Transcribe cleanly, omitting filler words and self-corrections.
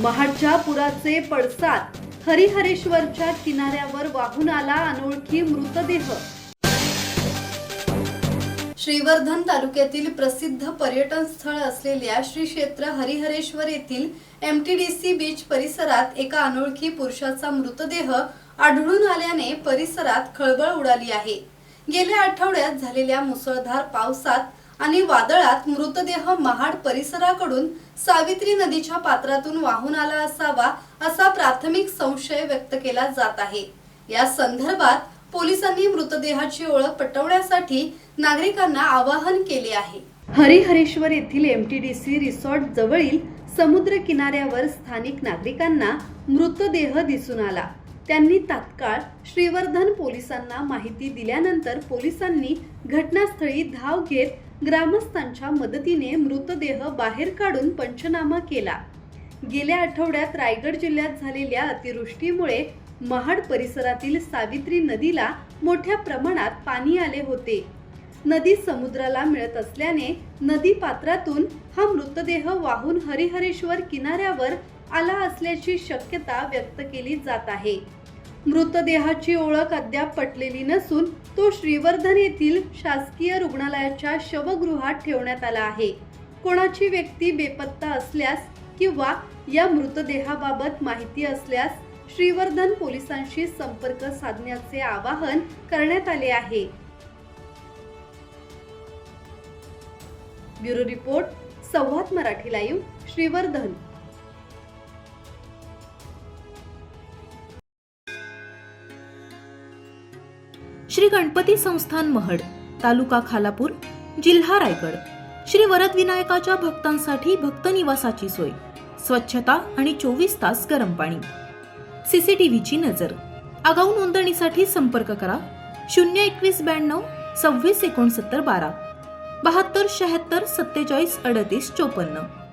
महाडच्या पुराचे पडसाद, हरिहरेश्वरच्या किनाऱ्यावर वाहून आला अनोळखी मृतदेह। श्रीवर्धन तालुक्यातील प्रसिद्ध पर्यटन स्थळ असलेल्या श्री क्षेत्र हरिहरेश्वर येथील एमटीडीसी बीच परिसरात एका अनोळखी पुरुषाचा मृतदेह आढळून आल्याने परिसरात खळबळ उडाली आहे। गेल्या आठवड्यात झालेल्या मुसळधार पावसात आणि वादळात मृतदेह महाड परिसराकडून सावित्री नदीच्या पात्रातून वाहून आला असावा असा प्राथमिक संशय व्यक्त केला जात आहे। या संदर्भात पोलिसांनी मृतदेहाची ओळख पटवण्यासाठी नागरिकांना आवाहन केले आहे। हरिहरेश्वर येथील एमटीडीसी रिसॉर्ट जवळील समुद्र किनाऱ्यावर स्थानिक नागरिकांना मृतदेह दिसून आला। त्यांनी तात्काळ श्रीवर्धन पोलिसांना माहिती दिल्यानंतर पोलिसांनी घटनास्थळी धाव घेत ग्रामस्थांच्या मदतीने मृतदेह बाहेर काढून पंचनामा केला। गेल्या आठवड्यात रायगड जिल्ह्यात झालेल्या अतिवृष्टीमुळे महाड परिसरातील सावित्री नदीला मोठ्या प्रमाणात पाणी आले होते। नदी समुद्राला मिळत असल्याने नदी पात्रातून हा मृतदेह वाहून हरिहरेश्वर किनाऱ्यावर आला असल्याची शक्यता व्यक्त केली जात आहे। मृतदेहाची ओळख अद्याप पटलेली नसून तो श्रीवर्धन येथील शासकीय रुग्णालयाच्या शवगृहात ठेवण्यात आला आहे। कोणाची व्यक्ती बेपत्ता असल्यास किंवा या मृतदेहाबाबत माहिती असल्यास श्रीवर्धन पोलिसांशी संपर्क साधण्याचे आवाहन करण्यात आले आहे। ब्युरो रिपोर्ट, संवाद मराठी लाईव्ह, श्रीवर्धन। श्री गणपती संस्थान महड, तालुका खालापूर, जिल्हा रायगड। श्री वरदविनायकाच्या भक्तांसाठी भक्त निवासाची सोय, स्वच्छता आणि 24 तास गरम पाणी, सीसीटीव्हीची नजर। आगाऊ नोंदणीसाठी संपर्क करा 02192 26 69 12 72 76 47 38 54।